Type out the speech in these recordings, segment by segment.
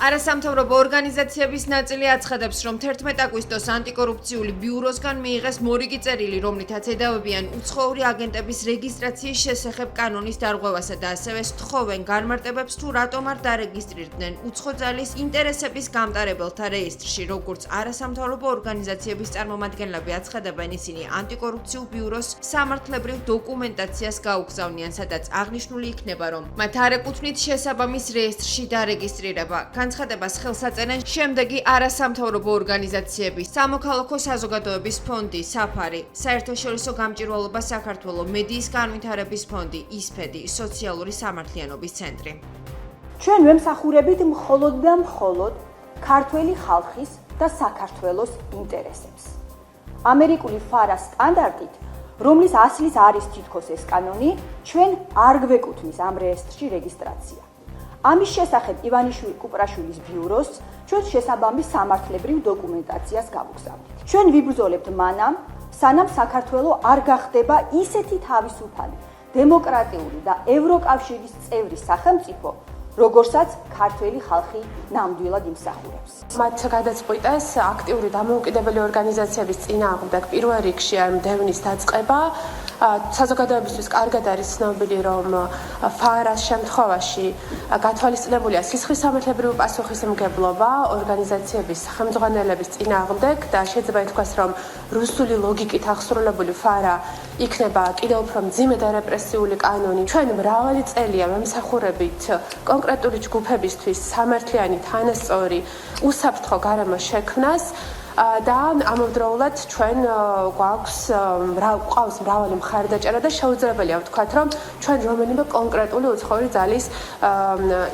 არასამთავრობო ორგანიზაციების ნაწილი აცხადებს, რომ 11 აგვისტოს ანტიკორუფციული ბიუროსგან მიიღეს მორიგი წერილი, რომლითაც ედავებიან უცხოური აგენტების რეგისტრაციის შესახებ კანონის დარღვევასა და ასევე სთხოვენ განმარტებებს თუ რატომ არ დარეგისტრირდნენ უცხოძალის ინტერესების გამტარებელთა რეესტრში, როგორც არასამთავრობო ორგანიზაციების წარმომადგენლები აცხადებენ, ისინი ანტიკორუფციულ ბიუროს სამართლებრივ დოკუმენტაციას გაუგზავნიან, სადაც აღნიშნული იქნება, რომ მათ არ ეკუთვნით შესაბამის რეესტრში დარეგისტრირება. განცხადებას ხელს აწენენ შემდეგი არასამთავრობო ორგანიზაციები: სამოქალაქო საზოგადოების ფონდი, საფარი, საერთაშორისო გამჭვირვალობა საქართველოს, მედიის განვითარების ფონდი, ისფედი, სოციალური სამართლიანობის ცენტრი. ჩვენ ვემსახურებით მხოლოდ და მხოლოდ ქართველი ხალხის და საქართველოს ინტერესებს. ამერიკული ფარა სტანდარტით, რომლის ასლის არის თითქოს ეს კანონი, ჩვენ არ გვეკუთვნის ამ რეესტრში რეგისტრაცია. ამის შესახებ ივანიშვილი კუპრაშვილის ბიუროს ჩვენ შესაბამის სამართლებრივ დოკუმენტაციას გავუგზავნით. ჩვენ ვიბრძოლებთ მანამ, სანამ საქართველო არ გახდება ისეთი თავისუფალი, დემოკრატიული და ევროკავშირის წევრი სახელმწიფო, როგორსაც ქართველი ხალხი ნამდვილად იმსახურებს. მათ გადაწყვიტეს აქტიური დამოუკიდებელი ორგანიზაციების წინააღმდეგ პირველ რიგში ამ დევნის დაწყება. საზოგადოებისთვის კარგად არის ცნობილი, რომ ფარას შემთხვევაში გათვალისწინებულია სისხლის სამართლებრივი პასუხისმგებლობა ორგანიზაციების ხელმძღვანელების წინააღმდეგ და შეიძლება ითქვას, რომ რუსული ლოგიკით აღსრულებული ფარა იქნება კიდევ უფრო მძიმე და რეპრესიული კანონი. ჩვენ მრავალი წელია ვემსახურებით კონკრეტული ჯგუფებისთვის სამართლიანი, თანასწორი, უსაფრთხო გარემოს შექმნას. და ამავდროულად ჩვენ გვყავს მრავალი მხარდაჭერა და შეუძლებელია ვთქვათ, რომ ჩვენ რომელიმე კონკრეტული უცხოური ძალის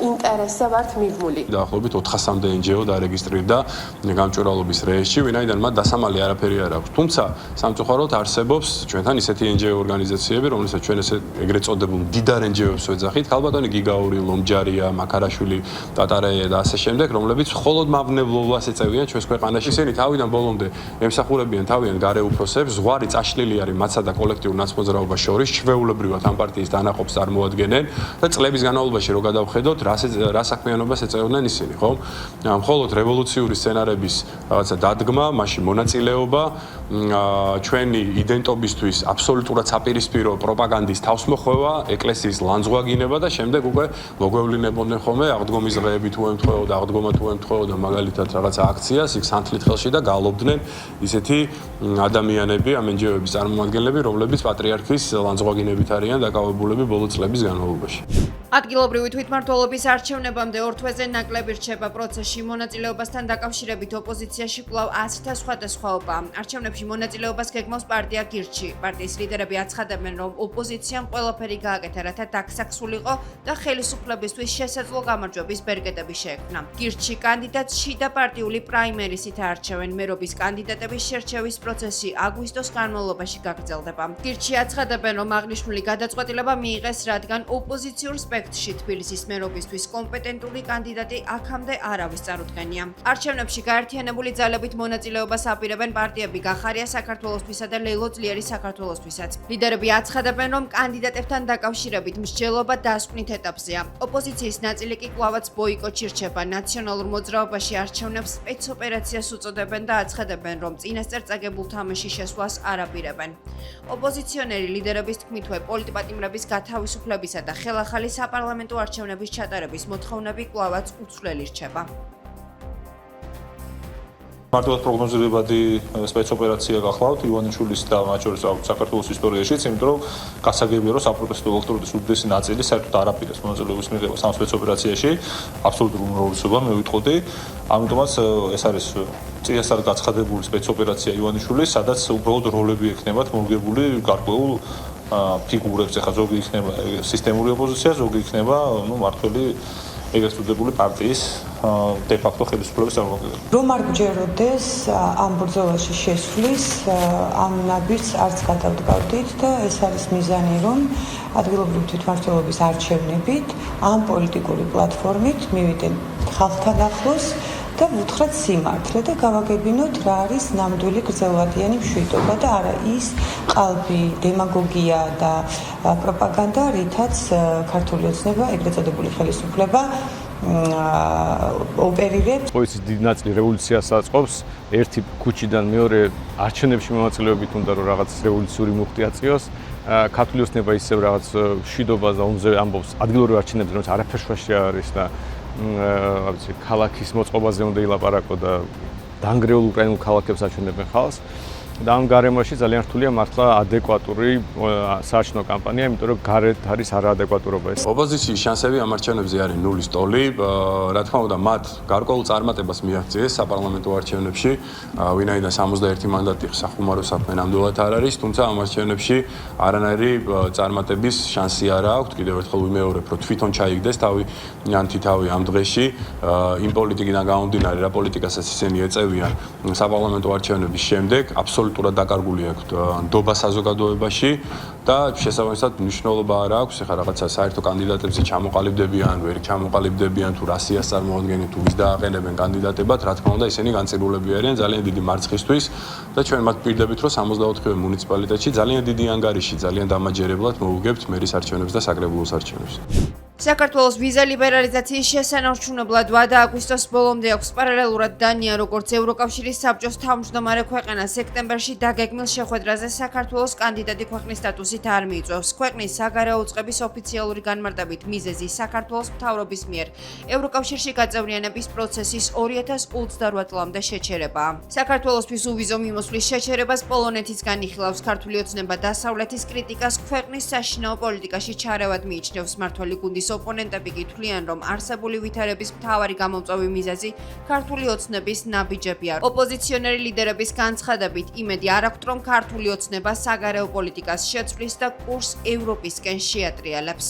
ინტერესზე ვართ მიღმული. დაახლოებით 400-მდე NGO დარეგისტრირდა გამჭვირვალობის რეესტრში, ვინაიდან მათ დასამალი არაფერი არ აქვს. თუმცა სამწუხაროდ არსებობს ჩვენთან ისეთი NGO ორგანიზაციები, რომელსაც ჩვენ ეგრეთ წოდებულ მდიდარ NGO-ებს ვეძახით, ქალბატონი გიგაური, ლომჯარია, მაქარაშვილი, ტატარეია და ასე შემდეგ, რომლებიც მხოლოდ მავნებლობას ეწევიან ჩვენს ქვეყანაში. ისინი თავიდან ბოლომდე ემსახურებიან თავიანთ გარე უფროსებს, ზღვარი წაშლილი არის მათსა და კოლექტიურ ნაცმოძრაობას შორის, ჩვეულებრივად ამ პარტიის დანაყოფს წარმოადგენენ და წლების განმავლობაში რო გადავხედოთ, რა საქმიანობას ეწეოდნენ ისინი, ხო? მხოლოდ რევოლუციური სცენარების რაღაცა დადგმა, მაშინ მონაწილეობა, ჩვენი იდენტობისთვის აბსოლუტურად საპირისპირო პროპაგანდის თავსმოხვევა, ეკლესიის ლანძღვაგინება და შემდეგ უკვე მოგვევლინებოდნენ ხოლმე აღდგომის დღეები თუ ემთხვეოდა, აღდგომა თუ ემთხვეოდა მაგალითად რაღაცა აქციას, იქ სანთლით ხელში და გალობდნენ ისეთი ადამიანები, ამ NGO-ების წარმომადგენლები, რომლებიც პატრიარქის ლანძღვაგინებით არიან დაკავებულები ბოლო წლების განმავლობაში. ადგილობრივი თვითმმართველობის არჩევნებამდე ორ თვეზე ნაკლები რჩება პროცესში მონაწილეობასთან დაკავშირებით ოპოზიციაში კვლავ აზრთა სხვადასხვაობა. არჩევნებში მონაწილეობას გეგმავს პარტია გირჩი. პარტიის ლიდერები აცხადებენ, რომ ოპოზიციამ ყველაფერი გააკეთა, რათა დაკსაქსულიყო და ხელისუფლებისთვის შესაძლო გამარჯვების ბერკეტები შეექმნა. გირჩი კანდიდატს შიდა პარტიული პრაიმერისით არჩევენ. მერობის კანდიდატების შერჩევის პროცესი აგვისტოს განმავლობაში გაგრძელდება. გირჩი აცხადებენ, რომ აღნიშნული გადაწყვეტილება მიიღეს, რადგან ოპოზიციურ სპექტრში თბილისის მერობისთვის კომპეტენტური კანდიდატი აქამდე არავის წარუდგენია. არჩევნებში გაერთიანებული ძალებით მონაწილეობას აპირებენ პარტიები გახარია საქართველოსთვისა და ლეილო ძლიერი საქართველოსთვისაც. ლიდერები აცხადებენ, რომ კანდიდატებთან დაკავშირებით მსჯელობა დასკვნით ეტაპზეა. ოპოზიციის ნაწილი კი კვლავაც ბოიკოტში რჩება. ნაციონალურ მოძრაობაში არჩევნებს სპეცოპერაციას უწოდებენ და აცხადებენ, რომ წინასწარ წაგებულ თამაშში შესვლას არ აპირებენ. ოპოზიციონერი ლიდერების თქმითვე პოლიტპატიმრების გათავისუფლებისა და ხელახალი საპარლამენტო არჩევნების ჩატარების მოთხოვნები კვლავაც უცვლელი რჩება. მარტივად პროგნოზირებადი სპეცოპერაცია გახლავთ ივანიშვილის და მათ შორის საქართველოს ისტორიაშიც, იმიტომ რომ გასაგებია, რომ საპროტესტო ელექტრონის უდიდესი ნაწილი საერთოდ არ აპირებს მონაწილეობის მიღებას ამ სპეცოპერაციაში, აბსოლუტურ უმრავლესობა მე ვიტყოდი. ამიტომაც ეს არის წინასწარ გაცხადებული სპეცოპერაცია ივანიშვილის, სადაც უბრალოდ როლები ექნებათ მორგებული გარკვეულ ფიგურებს, ახლა ზოგი იქნება სისტემური ოპოზიცია, ზოგი იქნება მართველი ეგრეთ წოდებული პარტიის დე-ფაქტო ხელისუფლების წარმომადგენელი. რომ არ გჯეროდეს ამ ბრძოლაში შესვლის, ამ ნაბიჯს არც გადავდგავდით და ეს არის მიზანი, რომ ადგილობრივი თვითმმართველობის არჩევნებით ამ პოლიტიკური პლატფორმით მივიდეთ ხალხთან ახლოს და ვუთხრათ სიმართლე და გავაგებინოთ რა არის ნამდვილი გრძელვადიანი მშვიდობა და არა ის ყალბი, დემაგოგია და პროპაგანდა, რითაც ქართული ოცნება, ეგრეთ წოდებული ხელისუფლება ოპერირებს. ყოველთვის დიდი ნაწილი რევოლუციას აწყობს, ერთი ქუჩიდან მეორე არჩევნებში მონაწილეობით უნდა რომ რაღაც რევოლუციური მუხტი აწიოს. ქართული ოცნება ისევ რაღაც მშვიდობას და ომზე ამბობს ადგილობრივ არჩევნებზე, რომელიც არაფერ შუაში არ არის და რაღაცა ქალაქის მოწყობაზე უნდა ილაპარაკო და დაანგრეულ უკრაინულ ქალაქებს აჩვენებენ ხალხს. და ამ გარემოში ძალიან რთულია მართლა ადეკვატური საარჩევნო კამპანია, იმიტომ რომ გარეთ არის არაადეკვატურობა ეს. ოპოზიციის შანსები ამ არჩევნებზე არის ნულის ტოლი. რა თქმა უნდა, მათ გარკვეულ წარმატებას მიაღწიეს საპარლამენტო არჩევნებში, ვინაიდან 61 მანდატი სახუმარო საქმე ნამდვილად არ არის, თუმცა ამ არჩევნებში არანაირი წარმატების შანსი არ აქვს. კიდევ ერთხელ ვიმეორებ, რომ თვითონ ჩაიგდეს თავი ამ დღეში, იმ პოლიტიკიდან გამომდინარე, რა პოლიტიკასაც ისინი ეწევიან საპარლამენტო არჩევნების შემდეგ, აბსოლუტურად დაკარგული აქვთ ნდობა საზოგადოებაში და შესაბამისად მნიშვნელობა არ აქვს ეხლა რაღაცა საერთო კანდიდატებზე ჩამოყალიბდებიან, ვერ ჩამოყალიბდებიან, თუ რასიას წარმოადგენენ, თუ ვის დააყენებენ კანდიდატებად, რა თქმა უნდა, ისინი განწირულები არიან ძალიან დიდი მარცხისთვის და ჩვენ მათ პირდებით, რომ 64-ვე მუნიციპალიტეტში ძალიან დიდი ანგარიში, ძალიან დამაჯერებლად მოუგებთ მერის არჩევნებს და საკრებულოს არჩევნებს. საქართველოს ვიზა ლიბერალიზაციის შესანარჩუნებლად ვადა აგვისტოს ბოლომდე აქვს პარალელურად დანია, როგორც ევროკავშირის საბჭოს თავმჯდომარე ქვეყანა სექტემბერში დაგეგმილ შეხვედრაზე საქართველოს კანდიდატი ქვეყნის სტატუსით არ მიიწვევს. ქვეყნის საგარეო უწყების ოფიციალური განმარტებით მიზეზი საქართველოს მთავრობის მიერ ევროკავშირში გაწევრიანების პროცესის 2028 წლამდე შეჩერებაა. საქართველოსთვის უვიზო მიმოსვლის შეჩერებას პოლონეთიც განიხილავს. ქართული ოცნება დასავლეთის კრიტიკას ქვეყნის საშინაო პოლიტიკაში ჩარევად მიიჩნევს. მმართველი გუნდის ოპონენტები კი თვლიან, რომ არსებული ვითარების მთავარი გამომწვევი მიზეზი ქართული ოცნების ნაბიჯებია. ოპოზიციონერი ლიდერების განცხადებით, იმედი არ აქვთ, რომ ქართული ოცნება საგარეო პოლიტიკას შეცვლის და კურსს ევროპისკენ შეატრიალებს.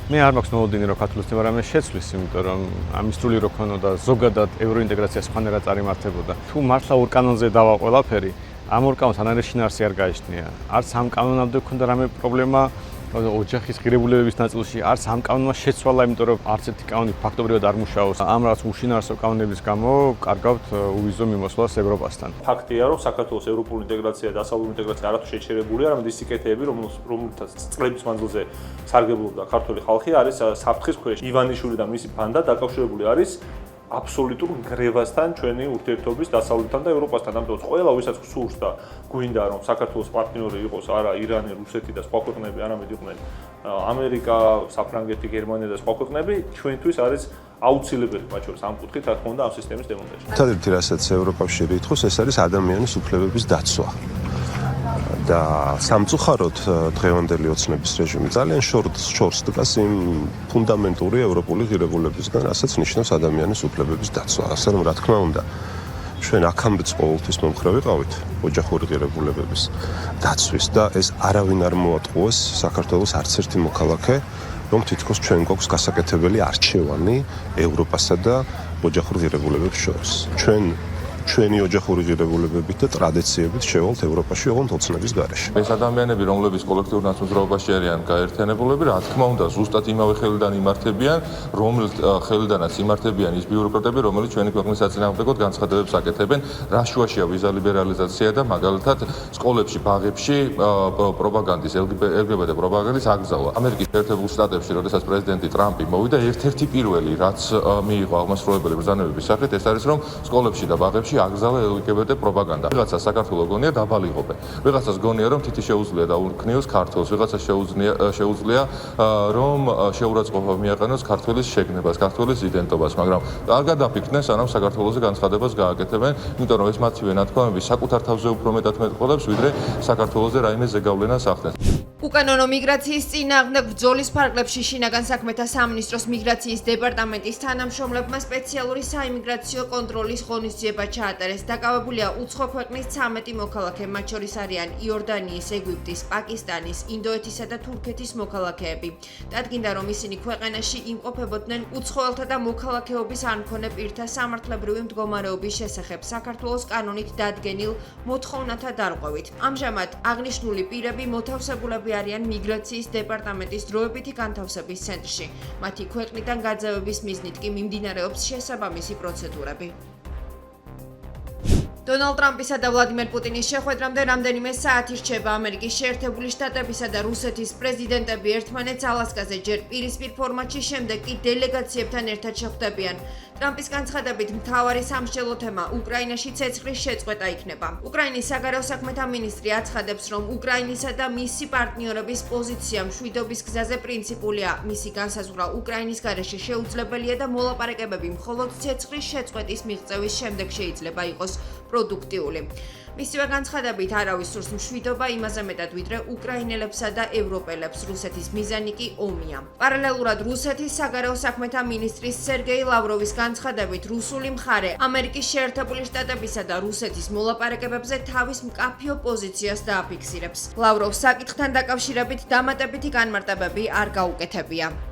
მე არ მაქვს მოლოდინი, რომ ქართული ოცნება რამე შეცვლის, იმიტომ რომ ამის სრული რო ქონოდა ზოგადად ევროინტეგრაცია სხვანაირად წარიმართებოდა. თუ მართლა ორ კანონზე დავა ყველაფერი, ამ ორ კანონს ანაირი შინაარსი არ გააჩნია. არც ამ კანონამდე ქონდა რამე პრობლემა ოჯახის ღირებულებების ნაწილში, არც ამ კანონმა შეცვალა, იმიტომ რომ არც ერთი კანონი ფაქტობრივად არ მუშაობს. ამ რაღაც უშინაარსო კანონების გამო კარგავთ უვიზო მიმოსვლას ევროპასთან. ფაქტია, რომ საქართველოს ევროპული ინტეგრაცია და დასავლური ინტეგრაცია არათუ შეჩერებული, არამედ ის სიკეთეები, რომელთაც წლების მანძილზე სარგებლობდა ქართული ხალხი, არის საფრთხის ქვეშ. ივანიშვილი და მისი ბანდა დაკავშირებული არის აბსოლუტურ ნგრევასთან ჩვენი ურთიერთობის დასავლეთთან და ევროპასთან. ამიტომ ყველა ვისაც სურს და გვინდა რომ საქართველოს პარტნიორი იყოს არა ირანი, რუსეთი და სხვა ქვეყნები, არამედ იყვნენ ამერიკა, საფრანგეთი, გერმანია და სხვა ქვეყნები, ჩვენთვის არის აუცილებელი მათ შორის ამ კუთხით, რა თქმა უნდა, ამ სისტემის დემონტაჟი. ერთადერთი რასაც ევროკავშირი ითხოვს, ეს არის ადამიანის უფლებების დაცვა. და სამწუხაროდ დღევანდელი ოცნების რეჟიმი ძალიან შორს დგას იმ ფუნდამენტური ევროპული ღირებულებისგან, რასაც ნიშნავს ადამიანის უფლებების დაცვა. ასე რომ, რა თქმა უნდა, ჩვენ აქამდეც ყოველთვის მომხრე ვიყავით ოჯახური ღირებულებების დაცვის და ეს არავინ არ მოატყუეს საქართველოს არც ერთი მოქალაქე, რომ თითქოს ჩვენ გვაქვს გასაკეთებელი არჩევანი ევროპასა და ოჯახურ ღირებულებებს შორის. ჩვენი ოჯახური ღირებულებებით და ტრადიციებით შევალთ ევროპაში, ოღონდ ოცნების გარეშე. ეს ადამიანები, რომლებიც კოლექტიურ ნაცნობრაობაში არიან გაერთიანებულები, რა თქმა უნდა, ზუსტად იმავე ხელიდან იმართებიან, რომლის ხელიდანაც იმართებიან ის ბიუროკრატები, რომელიც ჩვენი ქვეყნის საწინააღმდეგოდ განცხადებებს აკეთებენ, რა შუაშია ვიზა ლიბერალიზაცია და მაგალითად სკოლებში, ბაღებში პროპაგანდის, LGBT პროპაგანდის აკრძალვა. ამერიკის შეერთებულ შტატებში, როდესაც პრეზიდენტი ტრამპი მოვიდა, ერთ-ერთი პირველი, რაც მიიღო აღმასრულებელი ბრძანებების სახით, ეს არის, რომ სკოლებში და ბაღებში აკრძალა LGBT პროპაგანდა. ვიღაცა საქართველოს გონია დაბალიღობენ. ვიღაცას გონია რომ თითი შეუძლია დაურქმნიოს ქართულს, ვიღაცას შეუძლია რომ შეურაცხყოფა მიაყენოს ქართულის შეგნებას, ქართულის იდენტობას, მაგრამ არ გადაფიქრდნენ სანამ საქართველოსზე განცხადებას გააკეთებენ, იმიტომ რომ ეს მათივე ნათქვამები საკუთარ თავზე უფრო მეტად მეტყველებს, ვიდრე საქართველოსზე რაიმე ზეგავლენას ახდენს. უკანონო მიგრაციის წინააღმდეგ ბრძოლის ფარგლებში შინაგან საქმეთა სამინისტროს მიგრაციის დეპარტამენტის თანამშრომლებმა სპეციალური საიმიგრაციო კონტროლის ღონისძიება ჩაატარეს. დაკავებულია უცხო ქვეყნის 13 მოქალაქე, მათ შორის არიან იორდანიის, ეგვიპტის, პაკისტანის, ინდოეთისა და თურქეთის მოქალაქეები. დადგინდა, რომ ისინი ქვეყანაში იმყოფებოდნენ უცხოელთა და მოქალაქეობის არ მქონე პირთა სამართლებრივი მდგომარეობის შესახებ საქართველოს კანონით დადგენილ მოთხოვნათა დარღვევით. ამჟამად აღნიშნული პირები მოთავსებულები არიან მიგრაციის დეპარტამენტის დროებითი განთავსების ცენტრში. მათი ქვეყნიდან გაძევების მიზნით კი მიმდინარეობს შესაბამისი პროცედურები. დონალდ ტრამპისა და ვლადიმერ პუტინის შეხვედრამდე რამდენიმე საათი რჩება. ამერიკის შეერთებული შტატებისა და რუსეთის პრეზიდენტები ერთმანეთს ალასკაზე ჯერ პირისპირ ფორმატში, შემდეგ კი დელეგაციებთან ერთად შეხვდებიან. ტრამპის განცხადებით მთავარი სამსჯელო თემა უკრაინაში ცეცხლის შეწყვეტა იქნება. უკრაინის საგარეო საქმეთა მინისტრი აცხადებს, რომ უკრაინისა და მისი პარტნიორების პოზიცია მშვიდობის გზაზე პრინციპულია. მისი განსაზღვრა უკრაინის გარეშე შეუძლებელია და მოლაპარაკებები მხოლოდ ცეცხლის შეწყვეტის მიღწევის შემდეგ შეიძლება იყოს პროდუქტიული. მისივე განცხადებით არავის სურს მშვიდობა იმაზე მეტად ვიდრე უკრაინელებსა და ევროპელებს. რუსეთის მიზანი კი ომია. პარალელურად რუსეთის საგარეო საქმეთა მინისტრის სერგეი ლავროვის განცხადებით რუსული მხარე ამერიკის შეერთებული შტატებისა და რუსეთის მოლაპარაკებებზე თავის მკაფიო პოზიციას დააფიქსირებს. ლავროვს საკითხთან დაკავშირებით დამატებითი განმარტებები არ გაუკეთებია.